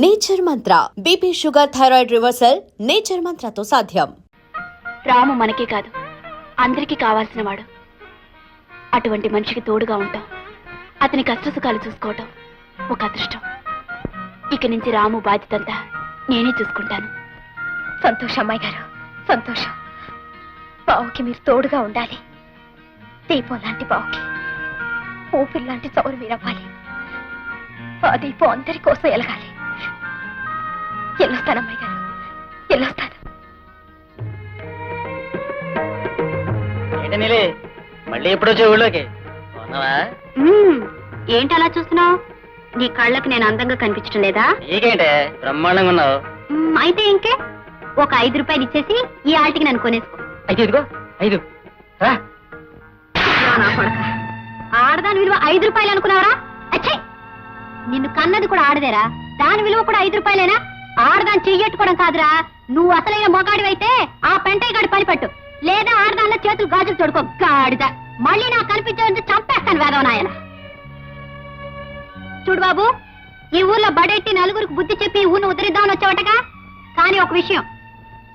Nature Mantra BP sugar thyroid reversal Nature మంత్రతో సాధ్యం. రాము మనకే కాదు అందరికీ కావాల్సిన వాడు. అటువంటి మనిషికి తోడుగా ఉంటాం, అతని కష్టసుఖాలు చూసుకోవటం ఒక అదృష్టం. ఇక నుంచి రాము బాధ్యతంతా నేనే చూసుకుంటాను. సంతోషం అమ్మాయి గారు, సంతోషం. బావుకి మీరు తోడుగా ఉండాలి. దీపం లాంటి బావుకి ఊపిరి లాంటి చౌరు మీరవ్వాలి. ఆ దీపం అందరి కోసం ఎలగాలి. వెళ్ళొస్తాను అమ్మాయి గారు, వెళ్ళొస్తాను. మళ్ళీ ఎప్పుడు వచ్చే ఊళ్ళోకి ఏంటి అలా చూస్తున్నావు? నీ కళ్ళకి నేను అందంగా కనిపించడం లేదా? నీకేంటే బ్రహ్మాండంగా ఉన్నావు. అయితే ఇంకే ఒక 5 రూపాయలు ఇచ్చేసి ఈ ఆల్టికి నన్ను కొనేసుకో. అయితే ఇదిగో 5 ఆడదాని విలువ 5 రూపాయలు అనుకున్నావరా? అచ్చే, నిన్ను కన్నది కూడా ఆడదేరా, దాని విలువ కూడా 5 రూపాయలేనా? ఆడదాన్ని చెయ్యట్టుకోవడం కాదురా, నువ్వు అసలైన మొగాడివైతే ఆ పెంటయ్య గాడి పని పట్టు, లేదా ఆడదానిలో చేతులు గాజులు తొడుకో. గాడిద మళ్ళీ నాకు కనిపించే చంపేస్తాను వేదవనాయన. చూడు బాబు, ఈ ఊర్లో బడెట్టి నలుగురికి బుద్ధి చెప్పి ఈ ఊరిని ఉద్ధరిద్దామని వచ్చేవటగా. కానీ ఒక విషయం,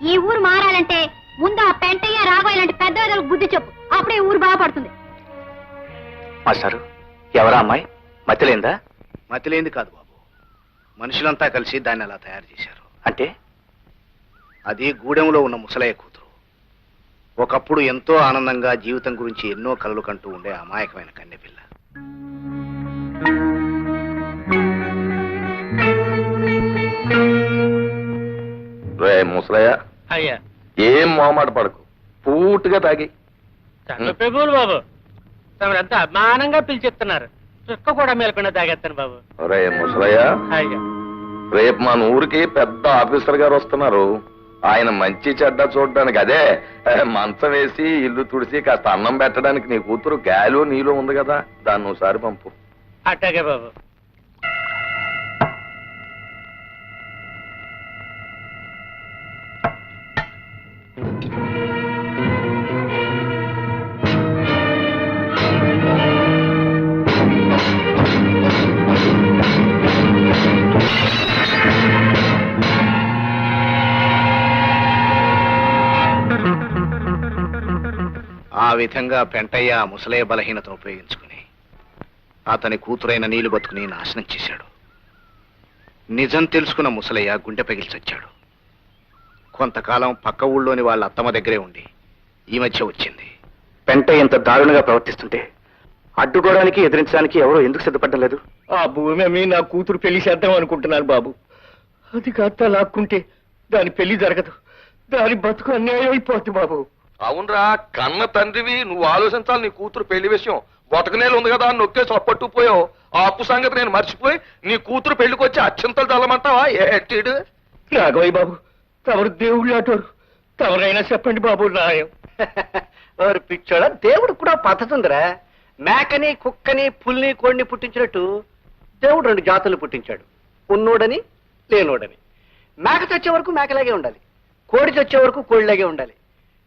ఈ ఊరు మారాలంటే ముందు ఆ పెంటయ్య రాఘవ ఇలాంటి పెద్ద బుద్ధి చెప్పు, అప్పుడే ఈ ఊరు బాగుపడుతుంది. మాస్టారు, ఎవరా అమ్మాయి? మతిలేందా? మతిలేంది కాదు బాబు, మనుషులంతా కలిసి దాన్ని అలా తయారు చేశారు. అంటే అది గూడెంలో ఉన్న ముసలయ్య కూతురు. ఒకప్పుడు ఎంతో ఆనందంగా జీవితం గురించి ఎన్నో కలలు కంటూ ఉండే అమాయకమైన కన్నెపిల్ల. రే ముసలయ్య, అయ్యా ఏం మొహమాట పడకు, పూర్తిగా తాగి. చంద్రప్రభువులు బాబు, తమరంతా అభిమానంగా పిలిచెప్తున్నారు, చుక్క కూడా మేలకుండా తాగేస్తాను బాబు. రే ముసలయ్య, అయ్యా రేపు మన ఊరికి పెద్ద ఆఫీసర్ గారు వస్తున్నారు. ఆయన మంచి చెడ్డ చూడడానికి, అదే మంచం వేసి ఇల్లు తుడిసి కాస్త అన్నం పెట్టడానికి నీ కూతురు గాలో నీలో ఉంది కదా, దాన్ని ఒకసారి పంపు. అట్టాగే బాబు. ఆ విధంగా పెంటయ్య ముసలయ్య బలహీనతను ఉపయోగించుకుని అతని కూతురైన నీళ్లు బతుకుని నాశనం చేశాడు. నిజం తెలుసుకున్న ముసలయ్య గుండె పగిలి చచ్చాడు. కొంతకాలం పక్క ఊళ్ళోని వాళ్ళ అత్తమ్మ దగ్గరే ఉండి ఈ మధ్య వచ్చింది. పెంట ఇంత దారుణంగా ప్రవర్తిస్తుంటే అడ్డుకోవడానికి ఎదిరించడానికి ఎవరో ఎందుకు సిద్ధపడడం లేదు? ఆ భూమి అమ్మి నా కూతురు పెళ్లి చేద్దాం అనుకుంటున్నాను బాబు. అది కాస్త లాక్కుంటే దాని పెళ్లి జరగదు, దాని బతుకు అన్యాయం అయిపోద్ది బాబు. అవునరా, కన్న తండ్రివి, నువ్వు ఆలోచించాలి. నీ కూతురు పెళ్లి విషయం బొటకనేలు ఉంది కదా అని నొక్కేసి అప్పట్టుకుపోయావు. ఆ అప్పు సంగతి నేను మర్చిపోయి నీ కూతురు పెళ్లికి వచ్చి అత్యంతలు తల్లమంటావా? ఏటీడు రాఘవయ్య బాబు, తమరు దేవుళ్ళు అటోరు, తమరైనా చెప్పండి బాబు న్యాయం. వారు పిచ్చోడ, దేవుడు కూడా పద్ధతి ఉందిరా. మేకని, కుక్కని, పుల్ని, కోడిని పుట్టించినట్టు దేవుడు 2 జాతులు పుట్టించాడు, ఉన్నోడని లేనోడని. మేక చచ్చే వరకు మేకలాగే ఉండాలి, కోడి చచ్చే వరకు కోడిలాగే ఉండాలి,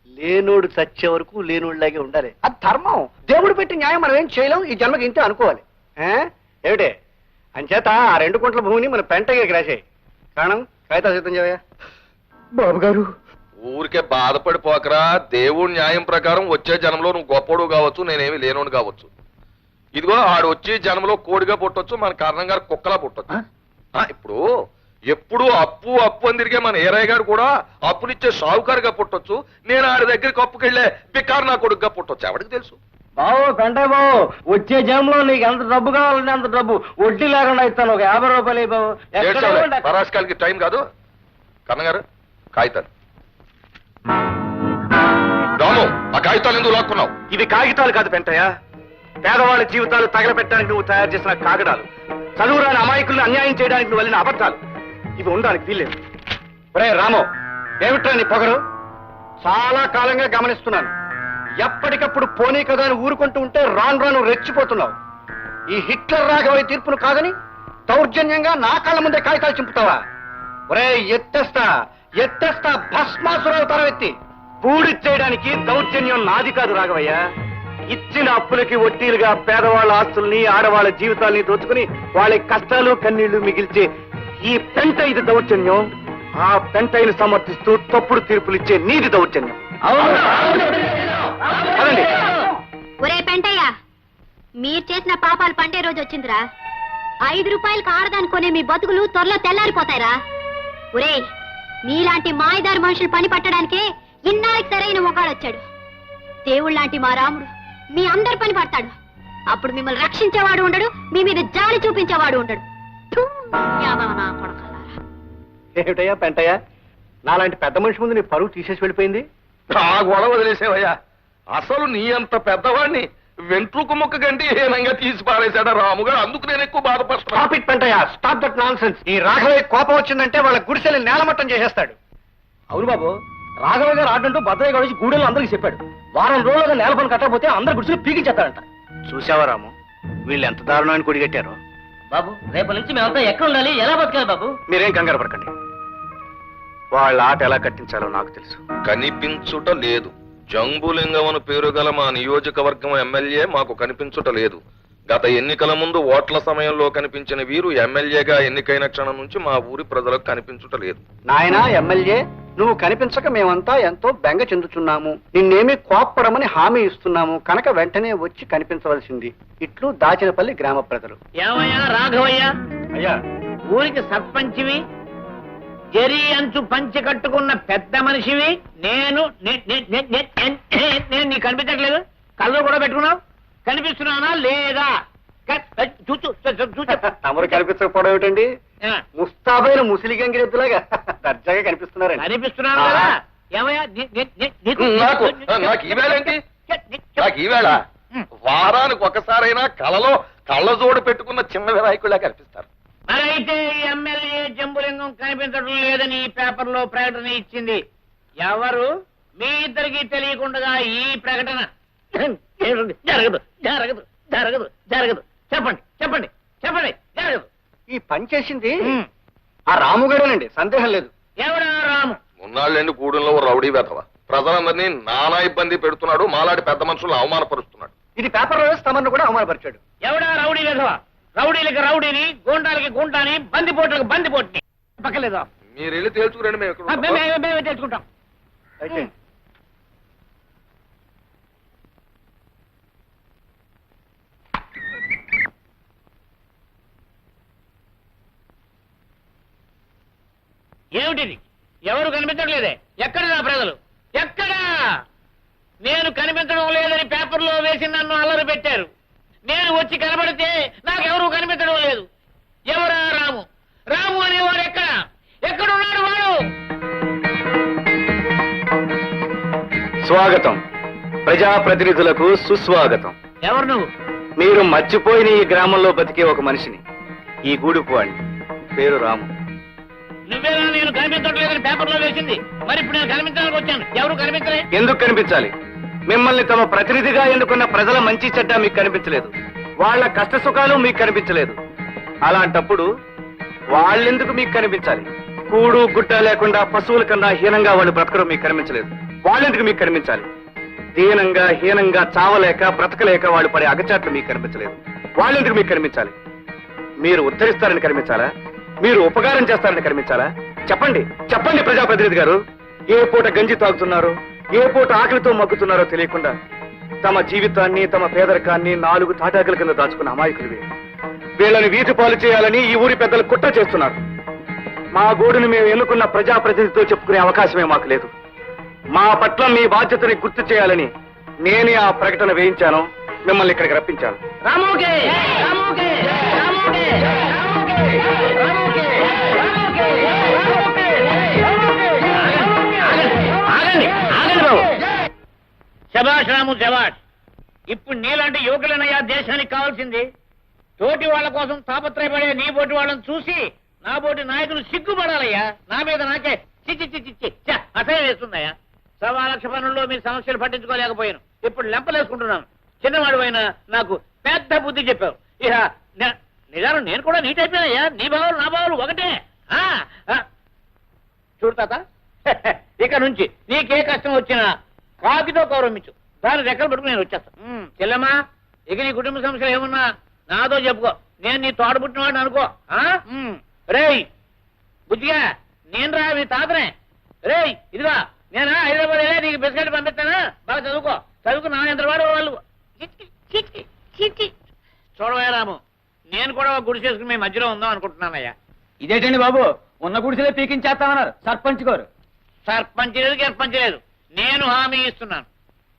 లేనోడు చచ్చే వరకు లేనోడిలాగే ఉండాలి. అది ధర్మం. దేవుడు పెట్టి న్యాయం మనం ఏం చేయలేం, ఈ జన్మకి ఇంతే అనుకోవాలి. ఏమిటే అంచేత ఆ 2 కుంట్ల భూమిని మన పెంటకి రాసేయి. కారణం కాగితాలు సిద్ధం చేయవా బాబు గారు. ఊరికే బాధపడిపోకరా. దేవుడి న్యాయం ప్రకారం వచ్చే జనంలో నువ్వు గొప్పడు కావచ్చు, నేనేమి లేనోడు కావచ్చు. ఇదిగో ఆడు వచ్చి జనంలో కోడిగా పుట్టొచ్చు, మన కారణం గారు కుక్కలా పుట్టొచ్చు. ఇప్పుడు ఎప్పుడు అప్పు అప్పు అని తిరిగే మన ఏరయ్య గారు కూడా అప్పునిచ్చే షావుకారుగా పుట్టొచ్చు, నేను ఆడి దగ్గరికి అప్పుకెళ్లే బికారు నా కొడుకుగా పుట్టొచ్చు. ఎవరికి తెలుసు? బాబు పెంటయ్య బాబు, వచ్చే జనంలో నీకు ఎంత డబ్బు కావాలంటే అంత డబ్బు వడ్డీ లేకుండా ఇస్తాను. ఒక 50 రూపాయలు బాబు. పరాశకాలకి టైం కాదు. కన్నగారు కాగితాలు. రాము, ఆ కాగితాలు ఎందుకు లాక్కున్నావు? ఇవి కాగితాలు కాదు పెంటయ్య, పేదవాళ్ళ జీవితాలు తగలబెట్టడానికి నువ్వు తయారు చేసిన కాగడాలు, చదువురాని అమాయకులను అన్యాయం చేయడానికి నువ్వు వెళ్ళిన అబద్ధాలు. ఇవి ఉండడానికి వీల్లేదు. ఒరే రామో, ఏమిట్రా నీ పొగరు? చాలా కాలంగా గమనిస్తున్నాను. ఎప్పటికప్పుడు పోనీ కదా అని ఊరుకుంటూ ఉంటే రాను రాను రెచ్చిపోతున్నావు. ఈ హిట్లర్ రాఘవయ్య తీర్పును కాదని దౌర్జన్యంగా నా కళ్ళ ముందే కాగితాలు చింపుతావా? ఒరే ఎత్తేస్తా ఎత్తేస్తా, భస్మాసురావు తరవెత్తి పూడి చేయడానికి దౌర్జన్యం నాది కాదు రాఘవయ్య. ఇచ్చిన అప్పులకి వడ్డీలుగా పేదవాళ్ళ ఆస్తుల్ని, ఆడవాళ్ళ జీవితాల్ని దోచుకుని వాళ్ళ కష్టాలు కన్నీళ్లు మిగిల్చే ఈ పెంటైది దౌర్జన్యం, ఆ పెంటైని సమర్థిస్తూ తప్పుడు తీర్పులు ఇచ్చే నీది దౌర్జన్యం. అదండి. ఒరే పెంటయ్య, మీరు చేసిన పాపాలు పండే రోజు వచ్చిందిరా. 5 రూపాయలకు ఆడదానుకునే మీ బతుకులు త్వరలో తెల్లారిపోతాయిరా. ఒరే, మీలాంటి మాయదారి మనుషులు పని పట్టడానికే ఇన్నాళ్ళకి సరైన మొగాడొచ్చాడు. దేవుళ్ళలాంటి మా రాముడు మీ అందరి పని పడతాడు. అప్పుడు మిమ్మల్ని రక్షించేవాడు ఉండడు, మీ మీద జాలి చూపించేవాడు ఉండడు. థూ, యాదవ నా కొడకల్లారా. ఏమిటయ్యా పెంటయ్యా, నాలాంటి పెద్ద మనిషి ముందు నీ పరువు తీసేసి వెళ్ళిపోయింది. ఆ గొడవ వదిలేసేవయ్యా. అసలు నీ అంత పెద్దవాడిని వెంట్రుకు ముక్క గంటి హీనంగా తీసి పారేశాడు రాముగారు. అందుకు నేను ఎక్కువ బాధపడుతున్నా. Stop it Pentayya, stop that nonsense. ఈ రాఘవయ్య కోపం వచ్చిందంటే వాళ్ళ గుడిసెలు నేలమట్టం చేసేస్తాడు. అవును బాబు, రాఘవ గారు ఆడంటూ భద్రయ్య గారు గూడెల్లో అందరికి చెప్పాడు. వారం రోజులుగా నేల పని కట్టకపోతే అందరు గుడిసెలు పీకించేస్తాడంట. చూసావా రాము, వీళ్ళు ఎంత దారుణాన్ని కొడిగట్టారో. బాబు, రేపటి నుంచి మేమంతా ఎక్కడ ఉండాలి, ఎలా బతకాలి బాబు? మీరేం కంగారు పడకండి, వాళ్ళ ఆట ఎలా కట్టించాలో నాకు తెలుసు. కనిపించుట లేదు. జంబులింగం పేరు గల మా నియోజకవర్గం ఎమ్మెల్యే మాకు కనిపించుట లేదు. గత ఎన్నికల ముందు ఓట్ల సమయంలో కనిపించిన వీరు ఎమ్మెల్యేగా ఎన్నికైన క్షణం నుంచి మా ఊరి ప్రజలకు కనిపించుట లేదు. నాయనా ఎమ్మెల్యే, నువ్వు కనిపించక మేమంతా ఎంతో బెంగ చెందుతున్నాము. నిన్నేమీ కోప్పడమని హామీ ఇస్తున్నాము కనుక వెంటనే వచ్చి కనిపించవలసింది. ఇట్లు దాచినపల్లి గ్రామ ప్రజలు. ఏమయ్యా రాఘవయ్య, అయ్యా, ఊరికి సర్పంచివి, జరి అంచు పంచి కట్టుకున్న పెద్ద మనిషివి. నేను నీకు కనిపించట్లేదు? కళ్ళు కూడా పెట్టుకున్నావు, కనిపిస్తున్నానా లేదా? తమరు కనిపించకపోవడం ఏమిటండి? ముస్తాబైన ముసిలి గంగిరెద్దులాగా దర్జాగా కనిపిస్తున్నారండి. కనిపిస్తున్నాను కదా. ఏమయ్యా నాకు ఈవేళ ఏంటి? నాకు ఈవేళ వారానికి ఒకసారైనా కళలో కళ్ళజోడు పెట్టుకున్న చిన్న వినాయకుడిలా కనిపిస్తారు. మరైతే ఈ ఎమ్మెల్యే జంబులింగం కనిపించడం లేదని ఈ పేపర్లో ప్రకటన ఇచ్చింది ఎవరు? మీ ఇద్దరికి తెలియకుండా ఈ ప్రకటన జరగదు జరగదు జరగదు జరగదు. చెప్పండి చెప్పండి చెప్పండి, జరగదు. ఈ పని చేసింది ఆ రాముగాడేనండి, సందేహం లేదు. ఎవడా రాము? మున్నాళ్ళండి గూడెంలో రౌడీ వెధవ ప్రజలందరినీ నానా ఇబ్బంది పెడుతున్నాడు. మాలాంటి పెద్ద మనుషులను అవమానపరుస్తున్నాడు. ఇది పేపర్ వేసి తమను కూడా అవమానపరిచాడు. ఎవడా రౌడీ వెధవ? రౌడీలకి రౌడీని, గూండాలకి గుంటాని, బందిపోట్లకు బందిపోట్ని. పక్కలేదా? మీరు వెళ్ళి తేల్చుకురండి, మేము ఇక్కడ ఉంటాం. మేమే తెచ్చుకుంటాం. అయితే ఏమిటిది? ఎవరు కనిపించట్లేదే? ఎక్కడ నా ప్రజలు? ఎక్కడా? నేను కనిపించడం లేదని పేపర్లో వేసి నన్ను అల్లరి పెట్టారు. నేను వచ్చి కనబడితే నాకెవరూ కనిపించడం లేదు. ఎవరా రాము? రాము అనేవాడు ఎక్కడ? ఎక్కడున్నాడు వాడు? స్వాగతం. ప్రజాప్రతినిధులకు సుస్వాగతం. ఎవరు నువ్వు? మీరు మర్చిపోయిన ఈ గ్రామంలో బతికే ఒక మనిషిని, ఈ గూడుపు వాడిని. పేరు రాము. నువ్వేనా నేను కనిపించట్లేదని పేపర్లో వేసింది? మరి ఇప్పుడు నేను కనిపించడానికి వచ్చాను. ఎవరు కనిపించలే? ఎందుకు కనిపించాలి? మిమ్మల్ని తమ ప్రతినిధిగా ఎన్నుకున్న ప్రజల మంచి చెడ్డ మీకు కనిపించలేదు, వాళ్ళ కష్ట సుఖాలు మీకు కనిపించలేదు. అలాంటప్పుడు వాళ్ళెందుకు మీకు కనిపించాలి? కూడు గుడ్డ లేకుండా పశువుల కన్నా హీనంగా వాళ్ళు బ్రతకడం మీకు కనిపించలేదు, వాళ్ళెందుకు మీకు కనిపించాలి? దీనంగా హీనంగా చావలేక బ్రతకలేక వాళ్ళు పడే అగచాట్లు మీకు కనిపించలేదు, వాళ్ళెందుకు మీకు కనిపించాలి? మీరు ఉద్ధరిస్తారని కనిపించాలా? మీరు ఉపకారం చేస్తారని కనిపించాలా? చెప్పండి చెప్పండి ప్రజాప్రతినిధి గారు. ఏ పూట గంజి తాగుతున్నారో, ఏ పూట ఆకలితో మగ్గుతున్నారో తెలియకుండా తమ జీవితాన్ని, తమ పేదరికాన్ని 4 తాటాకుల కింద దాచుకున్న అమాయకులు వీళ్ళని వీధి పాలు చేయాలని ఈ ఊరి పెద్దలు కుట్ర చేస్తున్నారు. మా గోడును మేము ఎన్నుకున్న ప్రజాప్రతినిధితో చెప్పుకునే అవకాశమే మాకు లేదు. మా పట్ల మీ బాధ్యతని గుర్తు చేయాలని నేనే ఆ ప్రకటన వేయించాను, మిమ్మల్ని ఇక్కడికి రప్పించాను. రాముకే రాముకే రాముకే రాముకే రాముకే రాముకే రాముకే ఆగండి ఆగండి బాబు. శభాష్ రాము శభాష్. ఇప్పుడు నీలాంటి యువకులనయ్యా దేశానికి కావాల్సింది. తోటి వాళ్ళ కోసం తాపత్రయపడే నీ బోటి వాళ్ళని చూసి నా బోటి నాయకులు సిగ్గుపడాలయ్యా. నా మీద నాకే చిచ్చి చిచ్చి చిచ్చ అసహ్యం వేస్తుందయ్యా. 1,00,000 పనుల్లో మీ సమస్యలు పట్టించుకోలేకపోయాను. ఇప్పుడు లెంపలేసుకుంటున్నాను. చిన్నవాడు అయినా నాకు పెద్ద బుద్ధి చెప్పావు. ఇక నిజానం నేను కూడా నీట్ అయిపోయానయ్యా. నీ బావులు నా బావులు ఒకటే. చూడు తాత, ఇక నుంచి నీకే కష్టం వచ్చినా కాకితో గౌరవించు. దాని రెక్కలు పట్టుకుని నేను వచ్చేస్తాను. చెల్లెమ్మా, ఇక నీ కుటుంబ సమస్యలు ఏమున్నా నాతో చెప్పుకో. నేను నీ తోడబుట్టినవాడిని అనుకో. రేయ్, బుద్ధిగా నేను రా మీ తాతనే. రే ఇదిగా నేను హైదరాబాద్ వెళ్ళా నీకు బిస్కెట్ పంపిస్తాను, బాగా చదువుకు నా ఎంత వాడు వాళ్ళు. చూడవయ్యా రాము, నేను కూడా ఒక గుడి చేసుకుని మీ మధ్యలో ఉందాం అనుకుంటున్నానయ్యా. ఇదేంటండి బాబు, ఉన్న గుడిసెలే పీకించేస్తామన్నారు సర్పంచ్ గారు. సర్పంచ్ లేదు గర్పంచ్ లేదు, నేను హామీ ఇస్తున్నాను.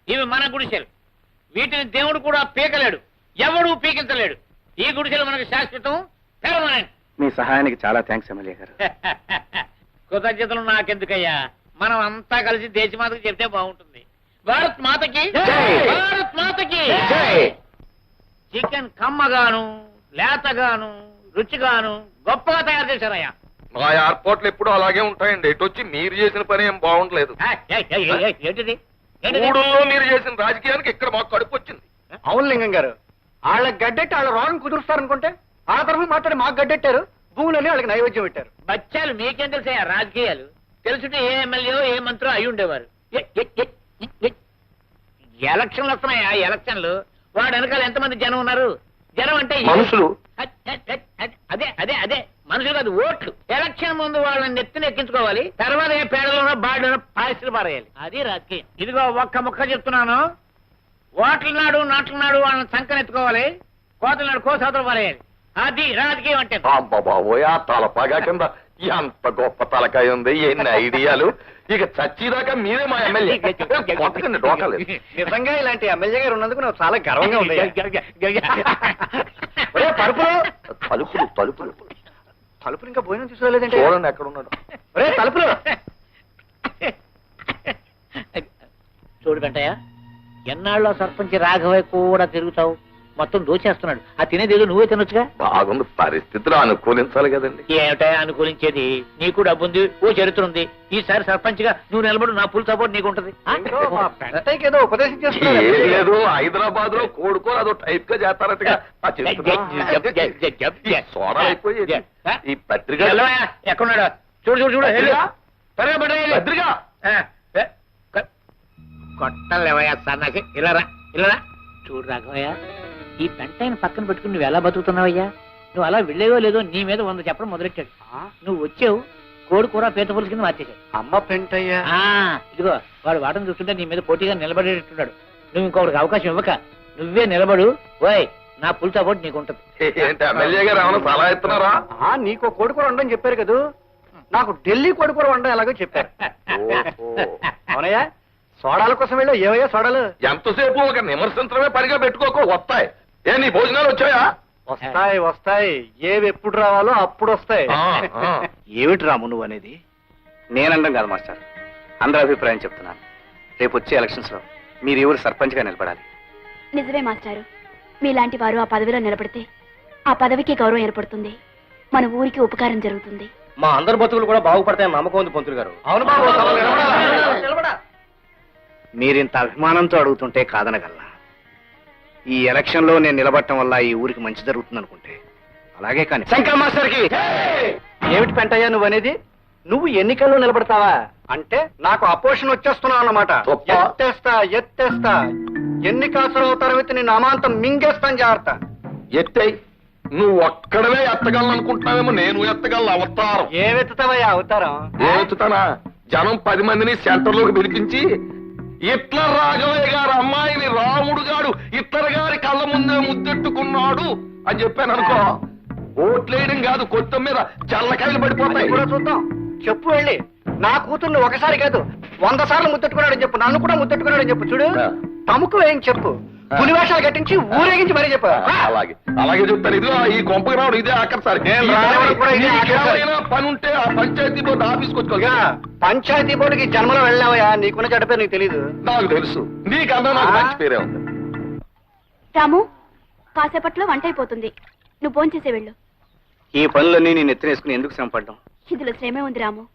ఇవి మన గుడిసెలు, వీటిని దేవుడు కూడా పీకలేడు, ఎవడూ పీకించలేడు. ఈ గుడిసెలు మనకు శాశ్వతం, పెర్మనెంట్. మీ సహాయానికి చాలా థ్యాంక్స్ ఎమ్మెల్యే గారు. కృతజ్ఞతలు నాకెందుకయ్యా, మనం అంతా కలిసి దేశమాతకి చెప్తే బాగుంటుంది. భారత్ మాతకి, భారత్ మాతకి. చికెన్ కమ్మగాను, లేతగాను, రుచిగాను గొప్పగా తయారు చేశారయ్యా. మా ఎయిర్పోర్ట్లు ఎప్పుడు అలాగే ఉంటాయండి. ఎటు వచ్చి మీరు చేసిన పని ఏం బాగుండలేదు. ఏంటిది? మూడుల్లో మీరు చేసిన రాజకీయానికి ఇక్కడ మాకు కడుపు వచ్చింది. అవును లింగం గారు, వాళ్ళకి గడ్డెట్టి వాళ్ళ రోగం కుదురుస్తారనుకుంటే ఆ తరఫు మాట్లాడి మాకు గడ్డెట్టారు, భూములని వాళ్ళకి నైవేద్యం పెట్టారు. బచ్చాలు మీకేం తెలుసా రాజకీయాలు? తెలుసుంటే ఏ ఎమ్మెల్యే ఏ మంత్రో అయి ఉండేవారు. ఎలక్షన్లు వస్తున్నాయా? ఎలక్షన్లు వాడు వెనకాల ఎంతమంది జనం ఉన్నారు? జనం అంటే మనుషులు. అదే అదే అదే మనుషులు కాదు, ఓట్లు. ఎలక్షన్ ముందు వాళ్ళని నెత్తిని ఎక్కించుకోవాలి, తర్వాత ఏ పేడలోనో బాడలోనో పాయసులు పారేయాలి. అది రాజకీయం. ఇదిగో ఒక్క ముక్క చెప్తున్నాను, ఓట్ల నాడు నాట్ల నాడు వాళ్ళని సంకనెత్తుకోవాలి, కోతల నాడు కోసాతలు పారేయాలి. అది రాజకీయం అంటే. బాబోయ్, ఆ తలపాగా కింద ఎంత గొప్ప తలకాయ ఉంది, ఎన్ని ఐడియాలు. ఇక చచ్చిదాకా మీరే మా ఎమ్మెల్యే. కొట్టకండి, డోకలేదు. నిజంగా ఇలాంటి ఎమ్మెల్యే గారు ఉన్నందుకు నాకు చాలా గర్వంగా ఉంది. తలుపులు తలుపులు తలుపులు తలుపులు ఇంకా భోజనం తీసుకోలేదంటే. చూడండి ఎక్కడ ఉన్నాడు. ఒరే తలుపులు. చూడు వెంటయ్య, ఎన్నాళ్ళో సర్పంచ్ రాఘవయ్య కూడా తిరుగుతావు, మొత్తం దోచేస్తున్నాడు. ఆ తినేదేదో నువ్వే తినొచ్చుగా. బాగుంది, పరిస్థితులు అనుకూలించాలి కదండి. ఏమిటా అనుకూలించేది? నీకు డబ్బు ఉంది, ఓ చరిత్ర ఉంది. ఈసారి సర్పంచ్ గా నువ్వు నిలబడు, నా ఫుల్ సపోర్ట్ నీకు ఉంటది. మా పెంటయ్యకి ఏదో ఉపదేశం ఏం చేస్తున్నారు. లేదు, హైదరాబాద్ లో కోడుకో అదో టైప్ గా చేస్తారట్టుగా. ఆ చెప్తున్నా. ఈ సోడా అయిపోయేది. ఈ పత్రిక ఎక్కడున్నాడు? చూడు చూడు చూడు, త్వరగా పడ్డాయి. పత్రిక కొట్టలేవయ్యా సన్నాసి. ఇలా రా. చూడు రాఘవయ్య, ఈ పెంటైన పక్కన పెట్టుకుని నువ్వు ఎలా బతుకుతున్నావయ్యా? నువ్వు అలా వెళ్ళేవో లేదో నీ మీద 100 చెప్పడం మొదలెట్టాడు. నువ్వు వచ్చావు, కోడి కూర పీత పులుసు కింద మార్చేశాడు. అమ్మ పెంటయ్య. ఇదిగో వాడు వాటం చూస్తుంటే నీ మీద పోటీగా నిలబడేటట్టున్నాడు. నువ్వు ఇంకొకటికి అవకాశం ఇవ్వక నువ్వే నిలబడు. ఓయ్, నా ఫుల్ సపోర్ట్ నీకు ఉంటది. ఏంటి ఎమ్మెల్యే గారు ఏమైనా సలహా ఇస్తున్నారా? నీకు కోడికూర వండని చెప్పారు కదా, నాకు ఢిల్లీ కోడికూర వండడం ఎలాగో చెప్పారు. అవునయ్యా, సోడాల కోసం వెళ్ళా. ఏవయ్యా సోడాలు? ఎంతసేపు ఒక విమర్శించడమే పనిగా పెట్టుకోకు, వస్తాయి. ఏ నీ భోజనాలు వచ్చాయా? వస్తాయి. ఏవి ఎప్పుడు రావాలో అప్పుడు వస్తాయి. ఏమిటి రాము నువ్వు అనేది? నేనండం కాదు మాస్టర్, అందరి అభిప్రాయం చెప్తున్నాను. రేపు వచ్చే ఎలక్షన్స్ లో మీరు ఎవరు సర్పంచ్ గా నిలబడాలి. నిజమే మాస్టారు, మీలాంటి వారు ఆ పదవిలో నిలబడితే ఆ పదవికి గౌరవం ఏర్పడుతుంది, మన ఊరికి ఉపకారం జరుగుతుంది. మా అందరి బతుకులు కూడా బాగుపడతాయని నమ్మకం ఉంది పంతులు గారు. అవును బాబు, మీరింత అభిమానంతో అడుగుతుంటే కాదనగలనా? ఈ ఎలక్షన్ లో నేను నిలబడటం వల్ల ఈ ఊరికి మంచి జరుగుతుంది అనుకుంటే అలాగే. కానీ శంకర్ మాస్టర్ కి ఏమిటి పెంటయ్యా నువ్వు అనేది? నువ్వు ఎన్నికల్లో నిలబడతావా అంటే నాకు అపోజిషన్ వచ్చేస్తున్నావు అన్నమాట. ఎత్తేస్తా. ఎన్ని కాసులు అవుతారో నేను అమాంతం మింగేస్తాను. జాగ్రత్త. ఎత్తేయ్, నువ్వు ఒక్కడవే ఎత్తగలనుకుంటున్నావేమో, నేను ఎత్తగలను అవతారం. ఏమెత్తుతావయ్యా అవతారం? ఏమెత్తుతానా? జనం 10 మందిని సెంటర్ లోకి పిలిపించి, హిట్లర్ రాఘవయ్య గారు అమ్మాయిని రాముడు గాడు హిట్లర్ గారి కళ్ళ ముందే ముద్దెట్టుకున్నాడు అని చెప్పాను అనుకో, ఓట్లేయడం కాదు, కొత్త మీద జల్లకాయలు పడిపోతాయి. కూడా చూద్దాం. చెప్పు వెళ్ళి, నా కూతుర్ని ఒకసారి కాదు 100 సార్లు ముద్దెట్టుకున్నాడని చెప్పు, నన్ను కూడా ముద్దెట్టుకున్నాడని చెప్పు. చూడు, తమకు ఏం చెప్పు, పులివేషాలు కట్టించి ఊరేగించి మరీ చెప్పు. అలాగే చెప్తాను. ఇదిగో ఈ కొంపకి రావడం ఇదే ఆఖరిసారి. పని ఉంటే ఆ పంచాయతీ బోర్డు ఆఫీస్కి వచ్చుకోగా. పంచాయతీ బోర్డుకి జన్మలో వెళ్ళావయ్యా, నీకున్న చెడ్డ పేరు నీకు తెలీదు. నాకు తెలుసు, నీకన్నా నాకు మంచి పేరే ఉంది. రాము, కాసేపట్లో వంట అయిపోతుంది, నువ్వు భోంచేసే వెళ్ళు. ఈ పనులన్నీ నేను ఎత్తినేసుకుని ఎందుకు శ్రమ పడ్డాం? ఇందులో శ్రమే ఉంది రాము,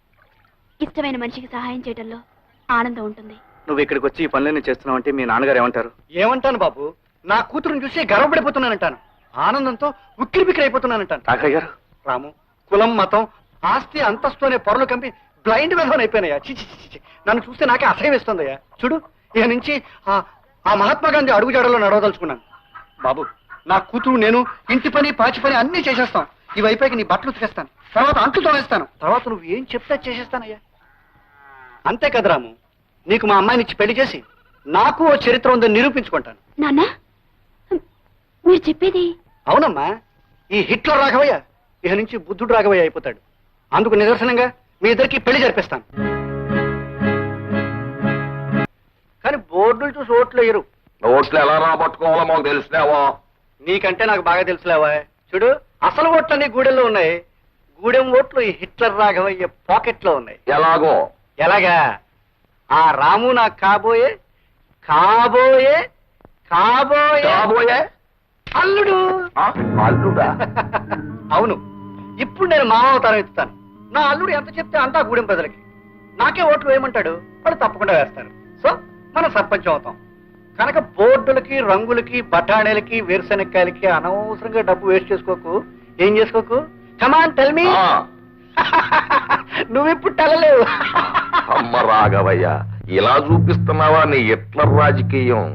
ఇష్టమైన మనిషికి సహాయం చేయడంలో ఆనందం ఉంటుంది. నువ్వు ఇక్కడికి వచ్చి ఈ పనులన్నీ చేస్తున్నావు అంటే మీ నాన్నగారు ఏమంటారు? ఏమంటాను బాబు, నా కూతురుని చూసి గర్వపడిపోతున్నానంటాను, ఆనందంతో ఉక్కిరి బిక్కిరి అయిపోతున్నానంటాను. రాఘయ్య గారు, రాము, కులం మతం ఆస్తి అంతస్తునే పొరలు కంపి బ్లైండ్ విధవని అయిపోయినాయా. చిచి, నన్ను చూస్తే నాకే అసహ్యం వేస్తుందయ్యా. చూడు, ఇక నుంచి ఆ మహాత్మా గాంధీ అడుగుజాడలో నడవదలుచుకున్నాను. బాబు, నా కూతురు నేను ఇంటి పని పాచి పని అన్ని చేసేస్తాం. ఇవి అయిపోయి నీ బట్టలు ఉతికేస్తాను, తర్వాత అంట్లు తోవేస్తాను, తర్వాత నువ్వు ఏం చెప్తే చేసేస్తానయ్యా. అంతే కదా రాము, నీకు మా అమ్మాయిని ఇచ్చి పెళ్లి చేసి నాకు ఓ చరిత్ర ఉందని నిరూపించుకుంటాను. నాన్న మీరు చెప్పేది అవునమ్మా, ఈ హిట్లర్ రాఘవయ్య ఇక నుంచి బుద్ధుడు రాఘవయ్య అయిపోతాడు. అందుకు నిదర్శనంగా మీ ఇద్దరికి పెళ్లి జరిపిస్తాను. కానీ బోర్డులు చూసి ఓట్లు వేయరు. ఓట్లు ఎలా రాబట్టుకోవాలో మాకు తెలిసినావా? నీకంటే నాకు బాగా తెలుసులేవా. చూడు, అసలు ఓట్లన్నీ గూడెంలో ఉన్నాయి, గూడెం ఓట్లు ఈ హిట్లర్ రాఘవయ్య పాకెట్లో ఉన్నాయి. ఎలాగో? ఎలాగా? ఆ రాము నాకు కాబోయే కాబోయే కాబోయే కాబోయే అల్లుడు. అల్లుడా? అవును, ఇప్పుడు నేను మామావతారం ఎత్తుతాను. నా అల్లుడు ఎంత చెప్తే అంతా గూడెం ప్రజలకి. నాకే ఓట్లు వేయమంటాడు, వాడు తప్పకుండా వేస్తారు. సో మనం సర్పంచ్ అవుతాం. కనుక బోర్డులకి, రంగులకి, బఠాణీలకి, వేరుశెనక్కాయలకి అనవసరంగా డబ్బు వేస్ట్ చేసుకోకు. ఏం చేసుకోకు. Come on tell me. నువ్విప్పుడు తెలలేవు. అమ్మ రాఘవయ్య, ఇలా చూపిస్తున్నావా నీ హిట్లర్ రాజకీయం?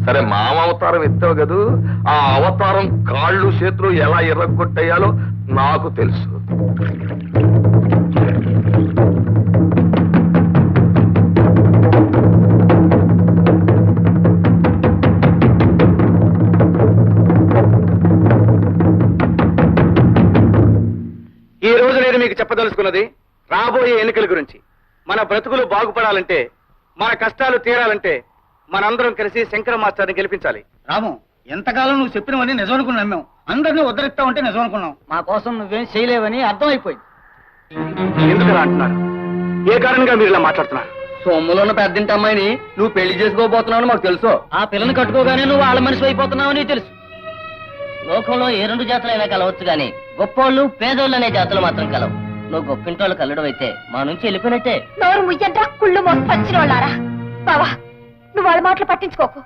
సరే, మామ అవతారం ఎత్తావు కదూ, ఆ అవతారం కాళ్ళు చేతులు ఎలా ఎర్రగొట్టేయాలో నాకు తెలుసు. ఈ రోజు నేను మీకు చెప్పదలుచుకున్నది రాబోయే ఎన్నికల గురించి. మన బ్రతుకులు బాగుపడాలంటే, మన కష్టాలు తీరాలంటే మనందరం కలిసి శంకర మాస్టర్ని గెలిపించాలి. రాము, ఎంతకాలం నువ్వు చెప్పినవని నిజం అనుకుని నమ్మాం. అందరినీ ఉద్ధరిస్తా ఉంటే నిజం అనుకున్నాం. మా కోసం నువ్వేం చేయలేవని అర్థమైపోయింది. ఎందుకలా అంటున్నారు? ఏ కారణంగా మీరు ఇలా మాట్లాడుతున్నారు? సొమ్ములో ఉన్న పెద్దంటి అమ్మాయిని నువ్వు పెళ్లి చేసుకోబోతున్నావని మాకు తెలుసు. ఆ పిల్లని కట్టుకోగానే నువ్వు వాళ్ళ మనిషి అయిపోతున్నావని తెలుసు. లోకంలో ఏ రెండు జాతులైనా కలవచ్చు గాని గొప్పోళ్ళు పేదోళ్ళు అనే జాతులు మాత్రం కలవు. నువ్వు గొప్పింటోళ్ళు కలడం అయితే మా నుంచి వెళ్ళిపోయినట్టే. నోరు ముయ్యండ్రా, కుళ్ళు మోసపచ్చిన వాళ్ళారా. బావా, నువ్వు వాళ్ళ మాటలు పట్టించుకోకు.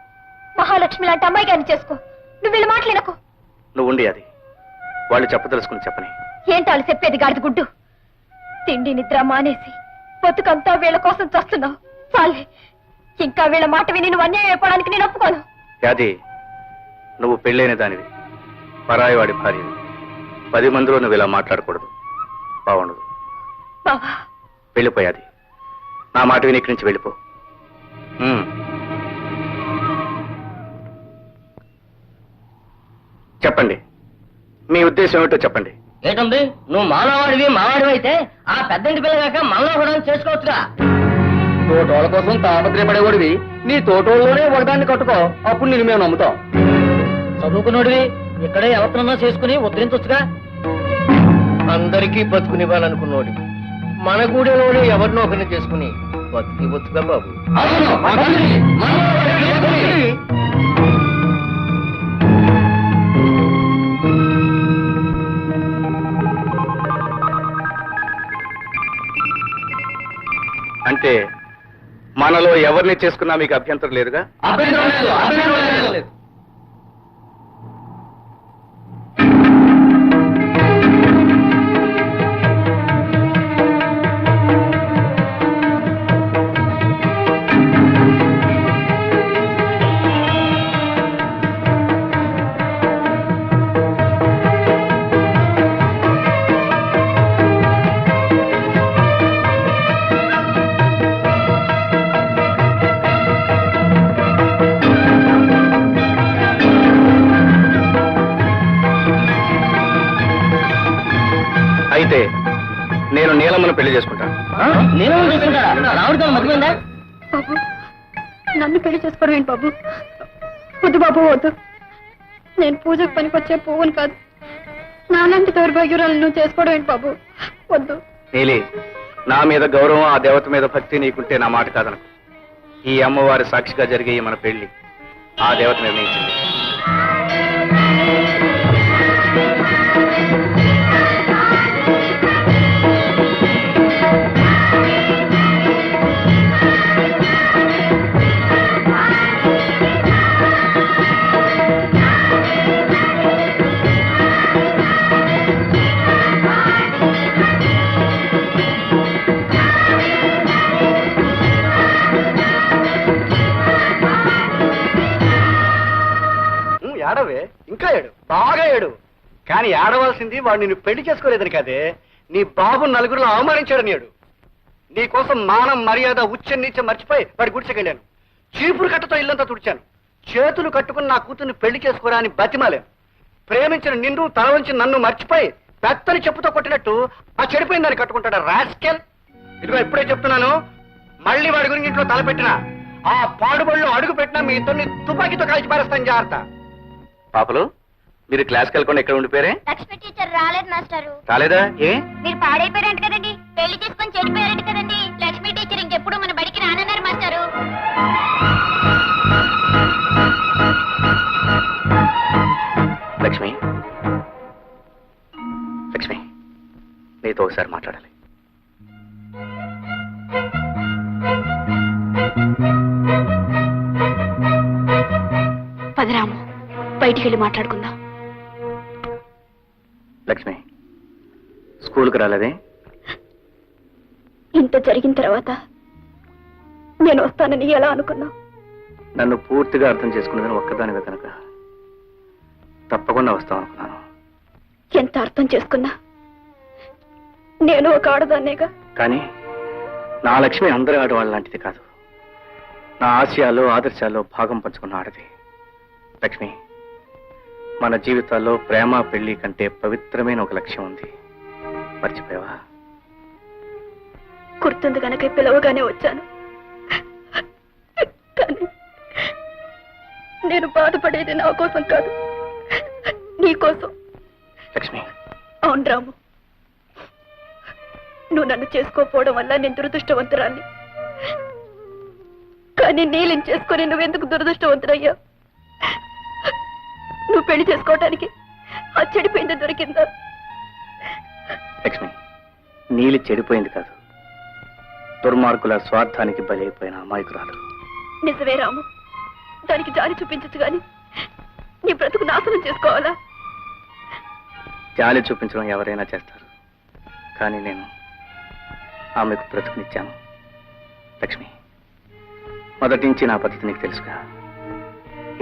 మహాలక్ష్మి లాంటి అమ్మాయి గాని చేసుకో. నువ్వు వీళ్ళ మాటలు వినకు. నువ్వు ఉండి అది వాళ్ళు చెప్పదలుచుకుని చెప్పని. ఏంటి వాళ్ళు చెప్పేది గాడిద గుడ్డు? తిండి నిద్ర మానేసి బతుకంతా వీళ్ళ కోసం చస్తున్నావు. చాలే, ఇంకా వీళ్ళ మాట విని నువ్వు అన్యాయం అయిపోవడానికి నేను ఒప్పుకోను. అది నువ్వు పెళ్ళైన దానివి, పరాయివాడి భార్యవి. 10 మందిలో నువ్వు ఇలా మాట్లాడకూడదు, బాగుండదు. బావా, వెళ్ళిపోయాది. నా మాట విని ఇక్కడి నుంచి వెళ్ళిపో. చెప్పండి, మీ ఉద్దేశం ఏమిటో చెప్పండి. ఏంటుంది, నువ్వు మానవాడివి మావాడివి అయితే ఆ పెద్దంటి పిల్లగాక మనలో కూడా చేసుకోవచ్చుగా. తోటోళ్ళ కోసం తాపత్రయపడేవాడివి, నీ తోటోళ్ళలోనే ఒకదాన్ని కట్టుకో, అప్పుడు నేను మేము నమ్ముతాం. చదువుకున్నోడివి ఇక్కడే ఎవరినన్నా చేసుకుని ఉద్ధరించొచ్చుగా. అందరికీ బతుకునివ్వాలనుకున్నోడి మన గూడెలోనే ఎవరినో ఒకరిని చేసుకుని బతికి బతుగా బాబు. అంటే మనలో ఎవరిని చేసుకున్నా మీకు అభ్యంతరం లేదుగా? అయితే నేను నీలమ్మను పెళ్లి చేసుకుంటాను. రావుడితో మర్చిపోయిందా? బాబు, నన్ను పెళ్లి చేసుకోవడం ఏంటి బాబు? వద్దు బాబు, వద్దు. నేను పూజకు పనికొచ్చే పువ్వును కాదు. నాలాంటి దౌర్భాగ్యురాలు నువ్వు చేసుకోవడం ఏంటి బాబు? వద్దు. నీలి, నా మీద గౌరవం, ఆ దేవత మీద భక్తి నీకుంటే నా మాట కాదనకు. ఈ అమ్మవారి సాక్షిగా జరిగే ఈ మన పెళ్లి ఆ దేవత నిర్ణయించింది. ఏడవే, ఇంకా ఏడు, బాగా ఏడు. కానీ ఆడవలసింది వాడు నిన్ను పెళ్లి చేసుకోలేదని కాదే, నీ బాబు నలుగురిలో అవమానించాడని వాడు. నీ కోసం మానం మర్యాద ఉచ్చ నీచ మర్చిపోయి వాడి గుడిసెకెళ్ళాను. చీపురు కట్టతో ఇల్లంతా తుడిచాను. చేతులు కట్టుకుని నా కూతుర్ని పెళ్లి చేసుకోరా అని బతిమాలేను. ప్రేమించిన నిన్ను తల వంచి నన్ను మర్చిపోయి పెత్తని చెప్పుతో కొట్టినట్టు ఆ చెడిపోయిన దాన్ని కట్టుకుంటాడా రాస్కెల్. ఇదిగో ఇప్పుడే చెప్తున్నాను, మళ్ళీ వాడి గురించి ఇంట్లో తలపెట్టినా ఆ పాడుబడిలో అడుగు పెట్టినా మీ ఇద్దరిని తుపాకీతో కాల్చి పారేస్తాను, జాగ్రత్త. పాపలు మీరు క్లాస్కి వెళ్ళకుండా ఇక్కడ ఉండిపోయారే? లక్ష్మి టీచర్ రాలేదు మాస్టారు. రాలేదా? ఏ? మీరు పాడైపోయారంట కదండి, పెళ్లి చేసుకొని చెడిపోయారంట కదండి. లక్ష్మి టీచర్ ఇంకెప్పుడు మన బడికి రానన్నారు మాస్టారు. లక్ష్మి, లక్ష్మి, నీతో ఒకసారి మాట్లాడాలి. పదరాము, బయటికి వెళ్ళి మాట్లాడుకుందాం. లక్ష్మి, స్కూల్కి రాలేదే? ఇంత జరిగిన తర్వాత నేను వస్తానని ఎలా అనుకున్నావు? నన్ను పూర్తిగా అర్థం చేసుకున్నదని ఒక్కదానివే కనుక తప్పకుండా వస్తాం అనుకున్నాను. ఎంత అర్థం చేసుకున్నా నేను ఒక ఆడదాన్నేగా. కానీ నా లక్ష్మి అందరి ఆడవాళ్ళ లాంటిది కాదు. నా ఆశయాలు ఆదర్శాల్లో భాగం పంచుకున్న ఆడది. లక్ష్మి, మన జీవితాల్లో ప్రేమ పెళ్లి కంటే పవిత్రమైన ఒక లక్ష్యం ఉంది. మర్చిపోయావా? గుర్తుంది కనుక పిలవగానే వచ్చాను. కానీ నేను బాధపడేది నా కోసం కాదు, నీ కోసం. లక్ష్మి, అవును రాము, నువ్వు నన్ను చేసుకోపోవడం వల్ల నేను దురదృష్టవంతురాన్ని. కానీ నీళ్ళని చేసుకొని నువ్వెందుకు దురదృష్టవంతురయ్యా? నువ్వు పెళ్లి చేసుకోవటానికి ఆ చెడిపోయింది దొరికిందా? లక్ష్మి, నీలి చెడిపోయింది కాదు, దుర్మార్గుల స్వార్థానికి బలైపోయిన అమాయకురాలు. నిజమే రాము, దానికి జాలి చూపించచ్చు గాని నీ బ్రతుకు నాశనం చేసుకోవాలా? జాలి చూపించడం ఎవరైనా చేస్తారు, కానీ నేను ఆమెకు బ్రతుకునిచ్చాను. లక్ష్మి, మొదటి నుంచి నా పద్ధతి నీకు తెలుసుగా.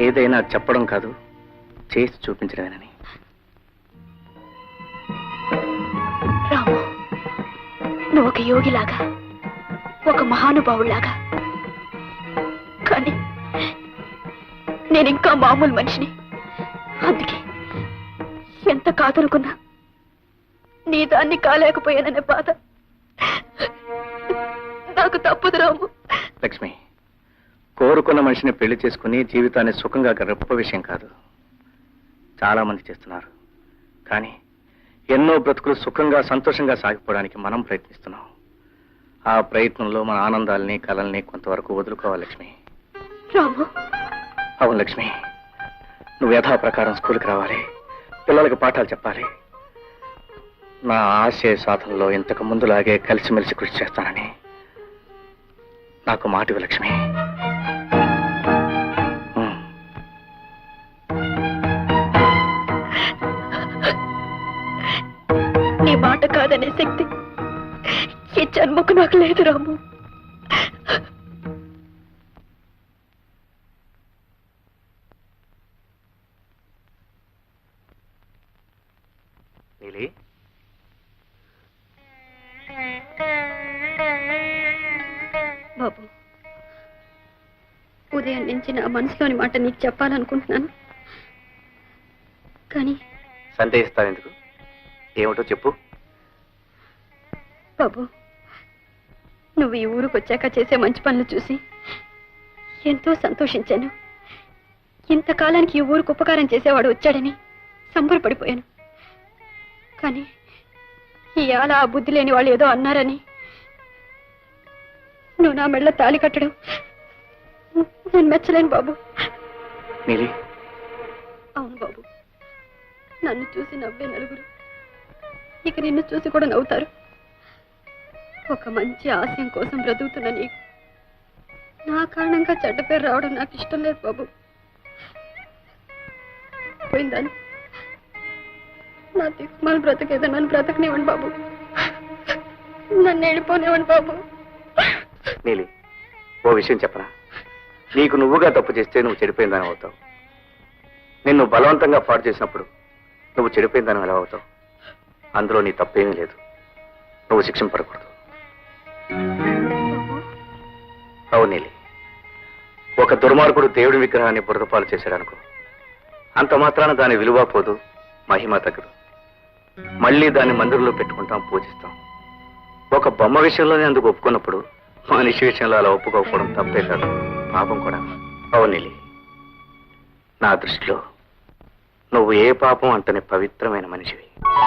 ఏదైనా చెప్పడం కాదు, చేసి చూపించడమేనని. రాము, నువ్వు ఒక యోగిలాగా, ఒక మహానుభావులాగా, కానీ నేను ఇంకా మామూలు మనిషిని. అందుకే ఎంత కాదనుకున్నా నీ దాన్ని కాలేకపోయాననే బాధ నాకు తప్పదు రాము. లక్ష్మి, కోరుకున్న మనిషిని పెళ్లి చేసుకుని జీవితాన్ని సుఖంగా గడప విషయం కాదు. చాలా మంది చేస్తున్నారు, కానీ ఎన్నో బ్రతుకులు సుఖంగా సంతోషంగా సాగిపోవడానికి మనం ప్రయత్నిస్తున్నాం. ఆ ప్రయత్నంలో మన ఆనందాలని కలల్ని కొంతవరకు వదులుకోవాలి లక్ష్మి. రాము, అవును లక్ష్మి, నువ్వు యథా ప్రకారం స్కూల్కి రావాలి, పిల్లలకి పాఠాలు చెప్పాలి. నా ఆశయ సాధనలో ఇంతకు ముందులాగే కలిసిమెలిసి కృషి చేస్తానని నాకు మాటివి లక్ష్మి. నీ మాట కాదనే శక్తి ఈ జన్మకు నాకు లేదు రాము. నీలి, బాబు, ఉదయం నుంచి నా మనసులోని మాట నీకు చెప్పాలనుకుంటున్నాను, కానీ సందేహిస్తావు ఎందుకు? ఏమిటో చెప్పు. బాబు, నువ్వు ఈ ఊరికి వచ్చాక చేసే మంచి పనులు చూసి ఎంతో సంతోషించాను. ఇంతకాలానికి ఈ ఊరికి ఉపకారం చేసేవాడు వచ్చాడని సంబరపడిపోయాను. కానీ ఇవాళ ఆ బుద్ధి లేని వాళ్ళు ఏదో అన్నారని నువ్వు నా మెళ్ళ తాళి కట్టడం నేను మెచ్చలేను బాబు. నీలి, అవును బాబు, నన్ను చూసి నవ్వే నలుగురు ఇక నిన్ను చూసి కూడా నవ్వుతారు. ఒక మంచి ఆశయం కోసం బ్రతుకుతున్న నీకు నా కారణంగా చెడ్డ పేరు రావడం నాకు ఇష్టం లేదు బాబు. పోయిందాను నా దిక్కుమాల బ్రతకేదో నన్ను బ్రతకనివ్వండి బాబు, నన్ను వెళ్ళిపోనివ్వండి బాబు. నీలి, ఓ విషయం చెప్పరా? నీకు నువ్వుగా తప్పు చేస్తే నువ్వు చెడిపోయిందని అవుతావు. నిన్ను బలవంతంగా పాడు చేసినప్పుడు నువ్వు చెడిపోయిన దాని ఎలా అవుతావు? అందులో నీ తప్పేమీ లేదు. నువ్వు శిక్షింపడకూడదు. అవును నీలి, ఒక దుర్మార్గుడు దేవుడి విగ్రహాన్ని బురదపాలు చేశాడనుకో, అంత మాత్రాన దాని విలువ పోదు, మహిమ తగ్గదు. మళ్ళీ దాన్ని మందిరంలో పెట్టుకుంటాం, పూజిస్తాం. ఒక బొమ్మ విషయంలోనే అందుకు ఒప్పుకున్నప్పుడు మనిషి విషయంలో అలా ఒప్పుకోకపోవడం తప్పే కాదు, పాపం కూడా. అవును నీలి, నా దృష్టిలో నువ్వు ఏ పాపం అంటని పవిత్రమైన మనిషివి.